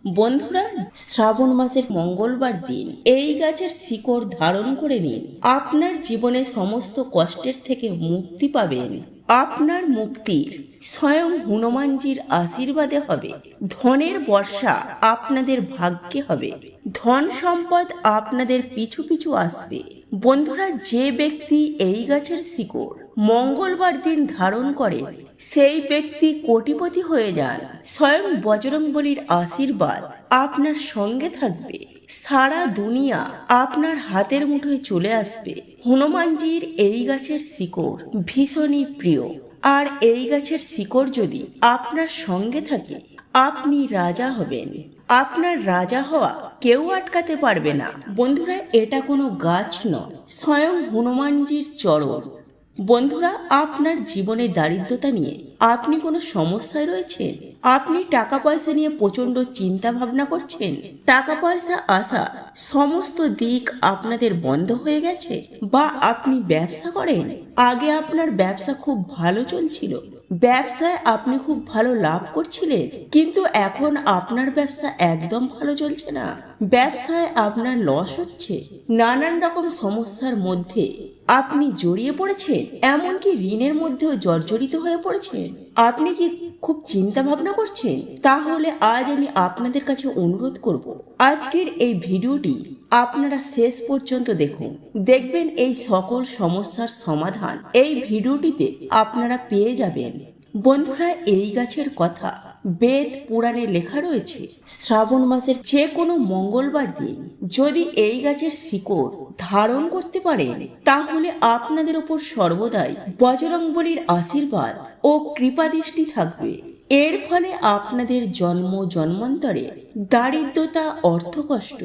বন্ধুরা, শ্রাবণ মাসের মঙ্গলবার দিন এই গাছের শিকড় ধারণ করে নিন। আপনার জীবনে সমস্ত কষ্টের থেকে মুক্তি পাবেন। আপনার মুক্তির স্বয়ং হনুমানজির আশীর্বাদে হবে। ধনের বর্ষা আপনাদের ভাগ্যে হবে। ধন সম্পদ আপনাদের পিছু পিছু আসবে। বন্ধুরা, যে ব্যক্তি এই গাছের শিকড় মঙ্গলবার দিন ধারণ করে সেই ব্যক্তি কোটিপতি হয়ে যান। স্বয়ং বজরংবলীর আশীর্বাদ আপনার সঙ্গে থাকবে। সারা দুনিয়া আপনার হাতের মুঠোয় চলে আসবে। হনুমানজির এই গাছের শিকড় ভীষণই প্রিয়, আর এই গাছের শিকড় যদি আপনার সঙ্গে থাকে আপনি রাজা হবেন। আপনার রাজা হওয়া কেউ আটকাতে পারবে না। বন্ধুরা, এটা কোনো গাছ নয়, স্বয়ং হনুমানজির চরণ। বন্ধুরা, আপনার জীবনে দারিদ্রতা নিয়ে আপনি কোনো সমস্যায় রয়েছেন? আপনি টাকা পয়সা নিয়ে প্রচন্ড চিন্তা ভাবনা করছেন? টাকা পয়সা আসা সমস্ত দিক আপনাদের বন্ধ হয়ে গেছে? বা আপনি ব্যবসা করেন, আগে আপনার ব্যবসা খুব ভালো চলছিল, ব্যবসায় আপনি খুব ভালো লাভ করছিলেন, কিন্তু এখন আপনার ব্যবসা একদম ভালো চলছে না, ব্যবসায় আপনার লস হচ্ছে, নানান রকম সমস্যার মধ্যে আপনি জড়িয়ে পড়েছেন, এমনকি ঋণের মধ্যেও জর্জরিত হয়ে পড়েছেন। আপনি কি খুব চিন্তা ভাবনা করছেন? তাহলে আজ আমি আপনাদের কাছে অনুরোধ করব, আজকের এই ভিডিওটি আপনারা শেষ পর্যন্ত দেখুন। দেখবেন এই সকল সমস্যার সমাধান এই ভিডিওটিতে আপনারা পেয়ে যাবেন। বন্ধুরা, এই গাছের কথা বেদ পুরাণে লেখা রয়েছে। শ্রাবণ মাসের যে কোনো মঙ্গলবার দিন যদি এই গাছের শিকড় ধারণ করতে পারেন, তাহলে আপনাদের ওপর সর্বদাই বজরংবলীর আশীর্বাদ ও কৃপাদৃষ্টি থাকবে। এর ফলে আপনাদের জন্ম জন্মান্তরে দারিদ্রতা, অর্থকষ্ট,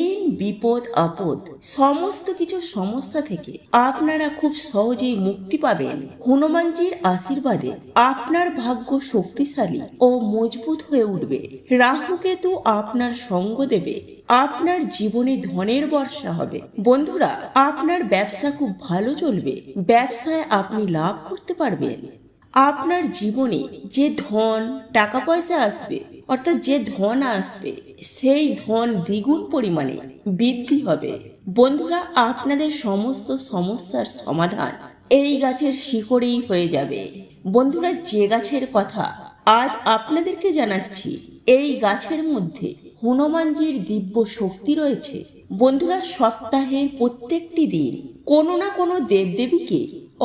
ঋণ, বিপদ আপদ সমস্ত কিছু সমস্যা থেকে আপনারা খুব সহজেই মুক্তি পাবেন। হনুমানজির আশীর্বাদে আপনার ভাগ্য শক্তিশালী ও মজবুত হয়ে উঠবে। রাহুকেতু আপনার সঙ্গ দেবে। আপনার জীবনে ধনের বর্ষা হবে। বন্ধুরা, আপনার ব্যবসা খুব ভালো চলবে। ব্যবসায় আপনি লাভ করতে পারবেন। আপনার জীবনে যে ধন টাকা পয়সা আসবে, অর্থাৎ যে ধন আসবে, সেই ধন দ্বিগুণ পরিমাণে বৃদ্ধি হবে। বন্ধুরা, আপনাদের সমস্ত সমস্যার সমাধান এই গাছের শিকড়েই হয়ে যাবে। বন্ধুরা, যে গাছের কথা আজ আপনাদেরকে জানাচ্ছি, এই গাছের মধ্যে হনুমানজির দিব্য শক্তি রয়েছে। বন্ধুরা, সপ্তাহের প্রত্যেকটি দিন কোনো না কোনো দেবদেবীকে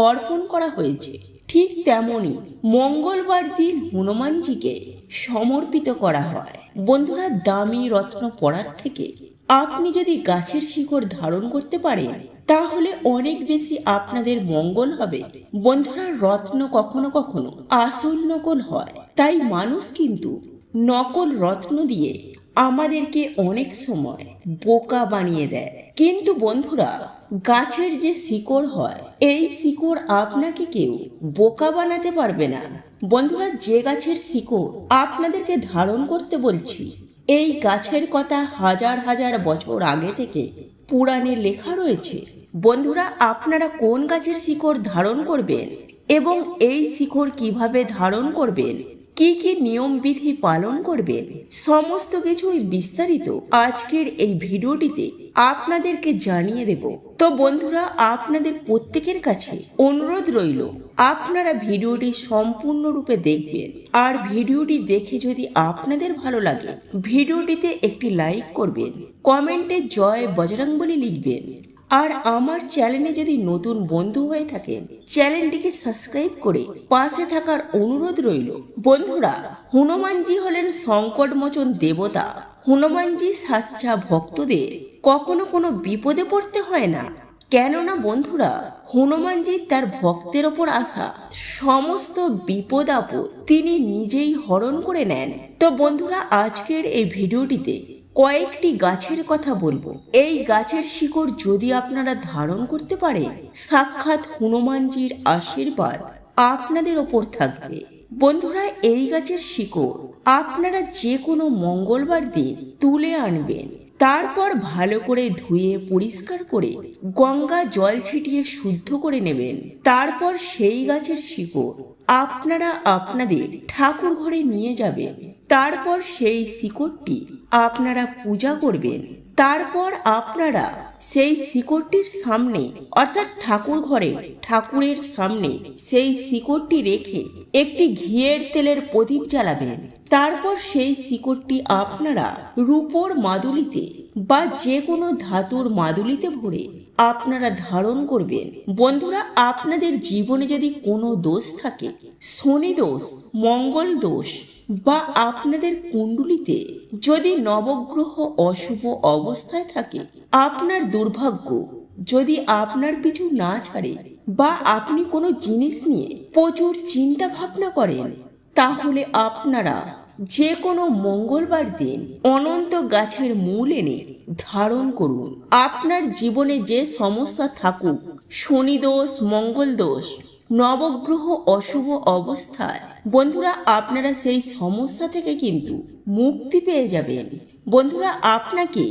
অর্পণ করা হয়েছে। ঠিক তেমনি মঙ্গলবার দিন হনুমানজিকে সমর্পিত করা হয়। বন্ধুরা, দামি রত্ন পড়ার থেকে আপনি যদি গাছের শিকড় ধারণ করতে পারেন, তাহলে অনেক বেশি আপনাদের মঙ্গল হবে। বন্ধুরা, রত্ন কখনো কখনো আসল নকল হয়, তাই মানুষ কিন্তু নকল রত্ন দিয়ে আমাদেরকে অনেক সময় বোকা বানিয়ে দেয়। কিন্তু বন্ধুরা, গাছের যে শিকড় হয়, এই শিকড় আপনাকে কেউ বোকা বানাতে পারবে না। বন্ধুরা, যে গাছের শিকড় আপনাদেরকে ধারণ করতে বলছি, এই গাছের কথা হাজার হাজার বছর আগে থেকে পুরাণে লেখা রয়েছে। বন্ধুরা, আপনারা কোন গাছের শিকড় ধারণ করবেন এবং এই শিকড় কিভাবে ধারণ করবেন, কি কি নিয়ম বিধি পালন করবেন, সমস্ত কিছুই বিস্তারিত আজকের এই ভিডিওটিতে আপনাদেরকে জানিয়ে দেব। তো বন্ধুরা, আপনাদের প্রত্যেকের কাছে অনুরোধ রইল, আপনারা ভিডিওটি সম্পূর্ণরূপে দেখবেন। আর ভিডিওটি দেখে যদি আপনাদের ভালো লাগে, ভিডিওটিতে একটি লাইক করবেন, কমেন্টে জয় বজরংবলী লিখবেন। আর আমার চ্যানেলে যদি নতুন বন্ধু হয়ে থাকেন, চ্যানেলটিকে সাবস্ক্রাইব করে পাশে থাকার অনুরোধ রইল। বন্ধুরা, হনুমানজি হলেন সংকটমোচন দেবতা। হনুমানজি সাচ্চা ভক্তদের কখনো কোনো বিপদে পড়তে হয় না। কেননা বন্ধুরা, হনুমানজি তার ভক্তের ওপর আসা সমস্ত বিপদ আপদ তিনি নিজেই হরণ করে নেন। তো বন্ধুরা, আজকের এই ভিডিওটিতে কয়েকটি গাছের কথা বলবো। এই গাছের শিকড় যদি আপনারা ধারণ করতে পারেন, সাক্ষাৎ হনুমানজির আশীর্বাদ আপনাদের ওপর থাকবে। বন্ধুরা, এই গাছের শিকড় আপনারা যে কোনো মঙ্গলবার দিন তুলে আনবেন। তারপর ভালো করে ধুয়ে পরিষ্কার করে গঙ্গা জল ছিটিয়ে শুদ্ধ করে নেবেন। তারপর সেই গাছের শিকড় আপনারা আপনাদের ঠাকুর ঘরে নিয়ে যাবেন। তারপর সেই শিকড়টি আপনারা পূজা করবেন। তারপর আপনারা সেই শিকড়টির সামনে অর্থাৎ ঠাকুর ঘরে ঠাকুরের সামনে সেই শিকড়টি রেখে একটি ঘিয়ের তেলের প্রদীপ জ্বালাবেন। তারপর সেই শিকড়টি আপনারা রূপোর মাদুলিতে বা যে কোনো ধাতুর মাদুলিতে ভরে আপনারা ধারণ করবেন। বন্ধুরা, আপনাদের জীবনে যদি কোনো দোষ থাকে, শনি দোষ, মঙ্গল দোষ, বা আপনাদের কুণ্ডলিতে যদি নবগ্রহ অশুভ অবস্থায় থাকে, আপনার দুর্ভাগ্য যদি আপনার পিছু না ছাড়ে, বা আপনি কোনো জিনিস নিয়ে প্রচুর চিন্তা ভাবনা করেন, তাহলে আপনারা যে কোনো মঙ্গলবার দিন অনন্ত গাছের মূল এনে ধারণ করুন। আপনার জীবনে যে সমস্যা থাকুক, শনি দোষ, মঙ্গল দোষ, নবগ্রহ অশুভ অবস্থায়, বন্ধুরা আপনারা সেই সমস্যা থেকে কিন্তু মুক্তি পেয়ে যাবেন। বন্ধুরা, আপনাকে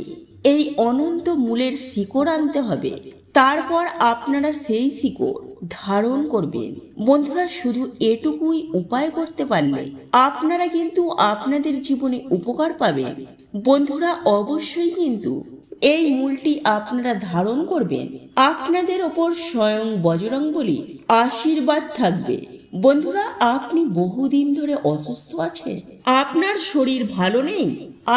এই অনন্ত মূলের শিকড় আনতে হবে। তারপর আপনারা সেই শিকড় ধারণ করবেন। বন্ধুরা, শুধু এটুকুই উপায় করতে পারলে আপনারা কিন্তু আপনাদের জীবনে উপকার পাবেন। বন্ধুরা, অবশ্যই কিন্তু এই মূলটি আপনারা ধারণ করবেন। আপনাদের ওপর স্বয়ং বজরংবলীর আশীর্বাদ থাকবে। বন্ধুরা, আপনি বহুদিন ধরে অসুস্থ আছেন, আপনার শরীর ভালো নেই,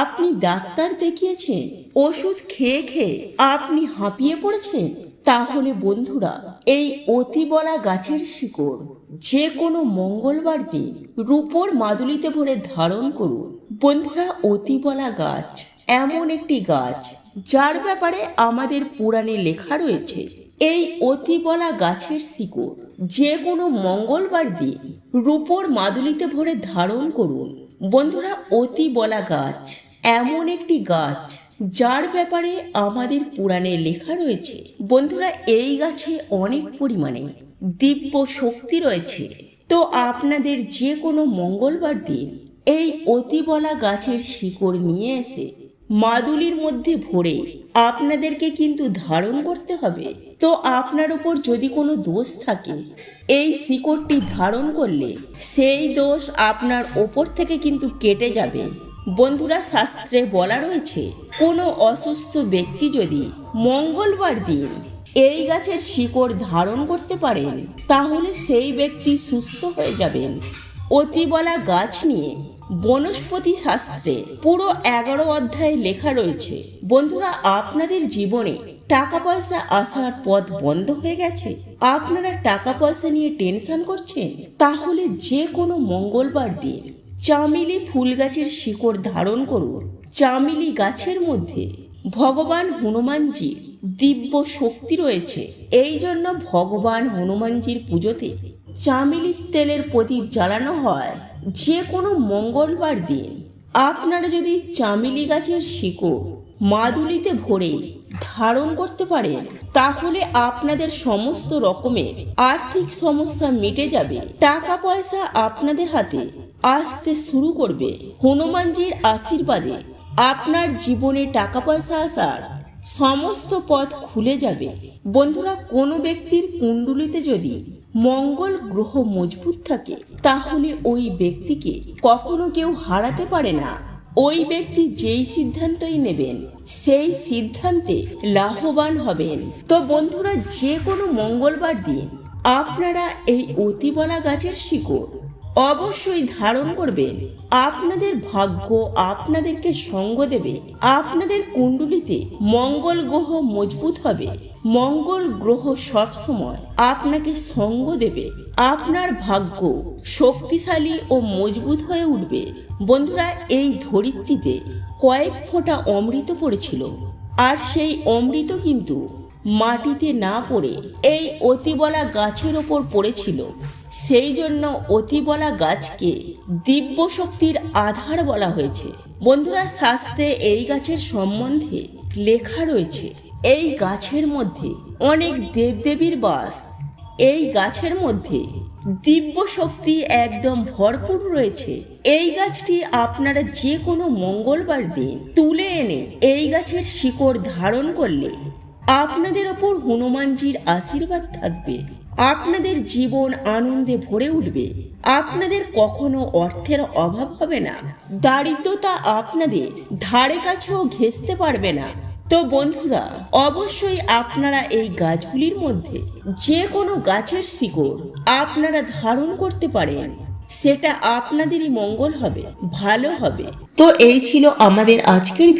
আপনি ডাক্তার দেখিয়েছেন, ওষুধ খেয়ে খেয়ে আপনি হাঁপিয়ে পড়েছেন, তাহলে বন্ধুরা এই অতিবলা গাছের শিকড় যে কোনো মঙ্গলবার দিন রূপোর মাদুলিতে ভরে ধারণ করুন। বন্ধুরা, অতিবলা গাছ এমন একটি গাছ যার ব্যাপারে আমাদের পুরাণে লেখা রয়েছে। এই অতিবলা গাছের শিকড় যে কোনো মঙ্গলবার দিন রূপোর মাদুলিতে ভরে ধারণ করুন। বন্ধুরা, অতিবলা গাছ এমন একটি গাছ যার ব্যাপারে আমাদের পুরাণে লেখা রয়েছে। বন্ধুরা, এই গাছে অনেক পরিমাণে দিব্য শক্তি রয়েছে। তো আপনাদের যে কোনো মঙ্গলবার দিন এই অতিবলা গাছের শিকড় নিয়ে এসে মাদুলির মধ্যে ভরে আপনাদেরকে কিন্তু ধারণ করতে হবে। তো আপনার উপর যদি কোনো দোষ থাকে, এই শিকড়টি ধারণ করলে সেই দোষ আপনার ওপর থেকে কিন্তু কেটে যাবে। বন্ধুরা, শাস্ত্রে বলা রয়েছে কোনো অসুস্থ ব্যক্তি যদি মঙ্গলবার দিন এই গাছের শিকড় ধারণ করতে পারেন, তাহলে সেই ব্যক্তি সুস্থ হয়ে যাবেন। অতিবলা গাছ নিয়ে বনস্পতি শাস্ত্রে পুরো 11 অধ্যায়ে লেখা রয়েছে। বন্ধুরা, আপনাদের জীবনে টাকা পয়সা আসার পথ বন্ধ হয়ে গেছে, আপনারা টাকা পয়সা নিয়ে টেনশন করছেন, তাহলে যে কোনো মঙ্গলবার দিন চামেলি ফুল গাছের শিকড় ধারণ করুন। চামেলি গাছের মধ্যে ভগবান হনুমানজি দিব্য শক্তি রয়েছে। এই জন্য ভগবান হনুমানজির পুজোতে চামেলির তেলের প্রদীপ জ্বালানো হয় যে কোনো মঙ্গলবার দিন। আপনারা যদি চামেলি গাছের শিকড় মাদুলিতে ভরে ধারণ করতে পারেন, তাহলে আপনাদের সমস্ত রকমের আর্থিক সমস্যা মিটে যাবে, টাকা পয়সা আপনাদের হাতে আসতে শুরু করবে। হনুমানজির আশীর্বাদে আপনার জীবনে টাকা পয়সা আসার সমস্ত পথ খুলে যাবে। বন্ধুরা, কোনো ব্যক্তির কুণ্ডলিতে যদি মঙ্গল গ্রহ মজবুত থাকে, তাহলে ওই ব্যক্তিকে কখনো কেউ হারাতে পারে না। ওই ব্যক্তি যেই সিদ্ধান্তই নেবেন সেই সিদ্ধান্তে লাভবান হবেন। তো বন্ধুরা, যে কোনো মঙ্গলবার দিন আপনারা এই অতিবলা গাছের শিকড় অবশ্যই ধারণ করবেন। আপনাদের ভাগ্য আপনাদেরকে সঙ্গ দেবে। আপনাদের কুণ্ডলিতে মঙ্গল গ্রহ মজবুত হবে। মঙ্গল গ্রহ সবসময় আপনাকে সঙ্গ দেবে। আপনার ভাগ্য শক্তিশালী ও মজবুত হয়ে উঠবে। বন্ধুরা, এই ধরিত্রীতে কয়েক ফোঁটা অমৃত পড়েছিল, আর সেই অমৃত কিন্তু মাটিতে না পড়ে এই অতিবলা গাছের ওপর পড়েছিল। সেই জন্য অতিবলা গাছকে দিব্য শক্তির আধার বলা হয়েছে। বন্ধুরা, শাস্ত্রে এই গাছের সম্বন্ধে লেখা রয়েছে এই গাছের মধ্যে অনেক দেবদেবীর বাস। এই গাছের মধ্যে দিব্য শক্তি একদম ভরপুর রয়েছে। এই গাছটি আপনারা যে কোনো মঙ্গলবার দিন তুলে এনে এই গাছের শিকড় ধারণ করলে আপনাদের ওপর হনুমানজির আশীর্বাদ থাকবে। আপনাদের জীবন আনন্দে ভরে উঠবে। আপনাদের কখনো অর্থের অভাব হবে না। দারিদ্রতা আপনাদের ধারে কাছেও ঘেঁষতে পারবে না। তো বন্ধুরা, অবশ্যই আপনারা এই গাছগুলির মধ্যে যে কোনো গাছের শিকড় আপনারা ধারণ করতে পারেন। সেটা আপনাদেরই মঙ্গল হবে, ভালো হবে। তো এই ছিল আমাদের আজকের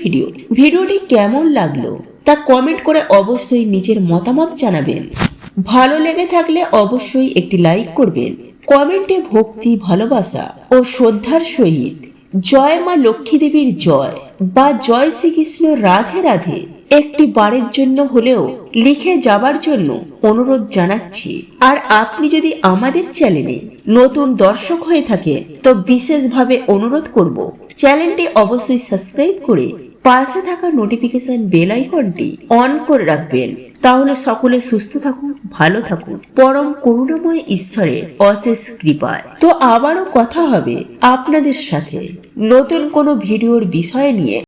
ভিডিওটি কেমন লাগলো তা কমেন্ট করে অবশ্যই নিজের মতামত জানাবেন। ভালো লেগে থাকলে অবশ্যই একটি লাইক করবেন। কমেন্টে ভক্তি, ভালোবাসা ও শ্রদ্ধার সহিত জয় মা লক্ষ্মী দেবীর জয় বা জয় শ্রীকৃষ্ণ রাধে রাধে একটি বারের জন্য হলেও লিখে যাবার জন্য অনুরোধ জানাচ্ছি। আর আপনি যদি আমাদের চ্যানেলে নতুন দর্শক হয়ে থাকেন তো বিশেষভাবে অনুরোধ করব চ্যানেলটি অবশ্যই সাবস্ক্রাইব করে পাশে থাকা নোটিফিকেশন বেল আইকনটি অন করে রাখবেন। তাহলে সকলে সুস্থ থাকুন, ভালো থাকুন পরম করুণাময় ঈশ্বরের অশেষ কৃপায়। তো আবারও কথা হবে আপনাদের সাথে নতুন কোনো ভিডিওর বিষয় নিয়ে।